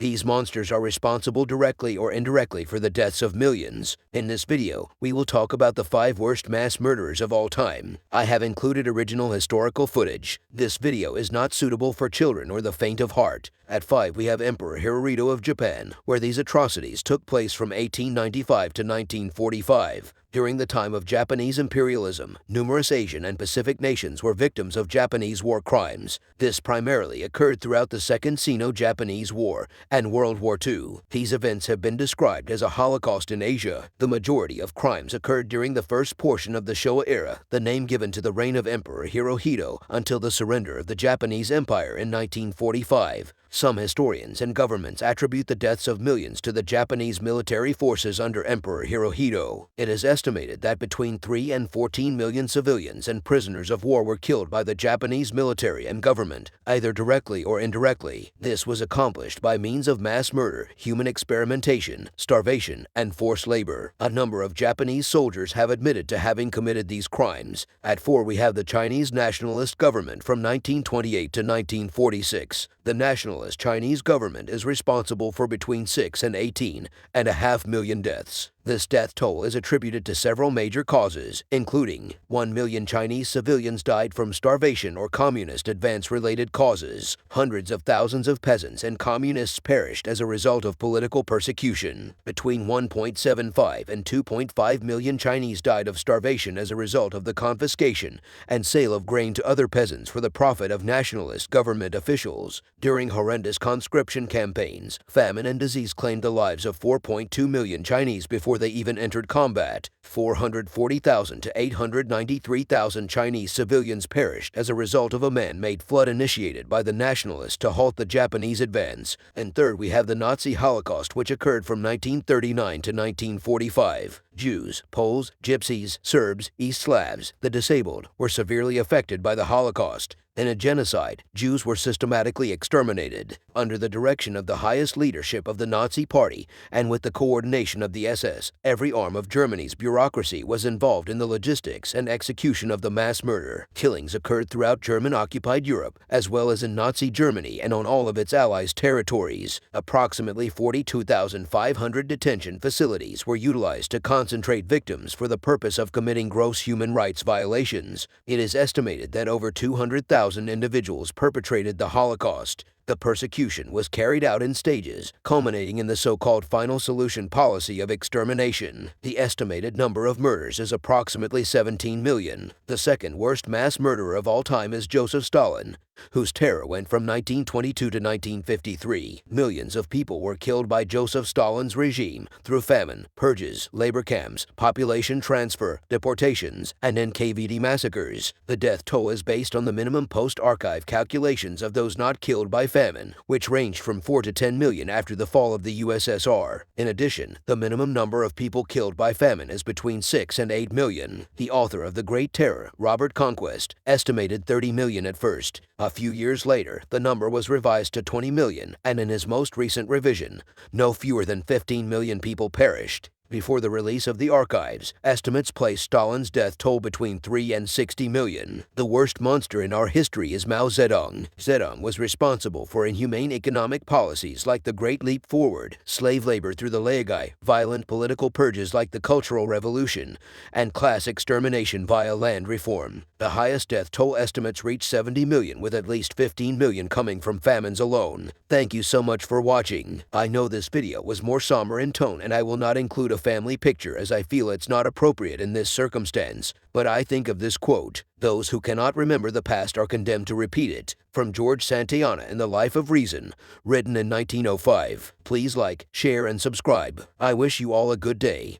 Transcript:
These monsters are responsible directly or indirectly for the deaths of millions. In this video, we will talk about the 5 worst mass murderers of all time. I have included original historical footage. This video is not suitable for children or the faint of heart. At 5 we have Emperor Hirohito of Japan, where these atrocities took place from 1895 to 1945. During the time of Japanese imperialism, numerous Asian and Pacific nations were victims of Japanese war crimes. This primarily occurred throughout the Second Sino-Japanese War and World War II. These events have been described as a Holocaust in Asia. The majority of crimes occurred during the first portion of the Showa era, the name given to the reign of Emperor Hirohito until the surrender of the Japanese Empire in 1945. Some historians and governments attribute the deaths of millions to the Japanese military forces under Emperor Hirohito. It is estimated that between 3 and 14 million civilians and prisoners of war were killed by the Japanese military and government, either directly or indirectly. This was accomplished by means of mass murder, human experimentation, starvation, and forced labor. A number of Japanese soldiers have admitted to having committed these crimes. At 4 we have the Chinese nationalist government from 1928 to 1946. The nationalist Chinese government is responsible for between 6 and 18.5 million deaths. This death toll is attributed to several major causes, including 1 million Chinese civilians died from starvation or communist advance-related causes. Hundreds of thousands of peasants and communists perished as a result of political persecution. Between 1.75 and 2.5 million Chinese died of starvation as a result of the confiscation and sale of grain to other peasants for the profit of nationalist government officials. During horrendous conscription campaigns, famine and disease claimed the lives of 4.2 million Chinese before they even entered combat. 440,000 to 893,000 Chinese civilians perished as a result of a man-made flood initiated by the nationalists to halt the Japanese advance. And third, we have the Nazi Holocaust, which occurred from 1939 to 1945. Jews, Poles, Gypsies, Serbs, East Slavs, the disabled, were severely affected by the Holocaust. In a genocide, Jews were systematically exterminated. Under the direction of the highest leadership of the Nazi Party and with the coordination of the SS, every arm of Germany's bureaucracy was involved in the logistics and execution of the mass murder. Killings occurred throughout German-occupied Europe, as well as in Nazi Germany and on all of its allies' territories. Approximately 42,500 detention facilities were utilized to concentrate victims for the purpose of committing gross human rights violations. It is estimated that over 200,000 individuals perpetrated the Holocaust. The persecution was carried out in stages, culminating in the so-called final solution policy of extermination. The estimated number of murders is approximately 17 million. The second worst mass murderer of all time is Joseph Stalin, whose terror went from 1922 to 1953. Millions of people were killed by Joseph Stalin's regime through famine, purges, labor camps, population transfer, deportations, and NKVD massacres. The death toll is based on the minimum post-archive calculations of those not killed by famine, which ranged from 4 to 10 million after the fall of the USSR. In addition, the minimum number of people killed by famine is between 6 and 8 million. The author of The Great Terror, Robert Conquest, estimated 30 million at first. A few years later, the number was revised to 20 million, and in his most recent revision, no fewer than 15 million people perished. Before the release of the archives, estimates placed Stalin's death toll between 3 and 60 million. The worst monster in our history is Mao Zedong. Zedong was responsible for inhumane economic policies like the Great Leap Forward, slave labor through the Laogai, violent political purges like the Cultural Revolution, and class extermination via land reform. The highest death toll estimates reach 70 million, with at least 15 million coming from famines alone. Thank you so much for watching. I know this video was more somber in tone, and I will not include a family picture as I feel it's not appropriate in this circumstance. But I think of this quote: "Those who cannot remember the past are condemned to repeat it." From George Santayana in The Life of Reason, written in 1905. Please like, share, and subscribe. I wish you all a good day.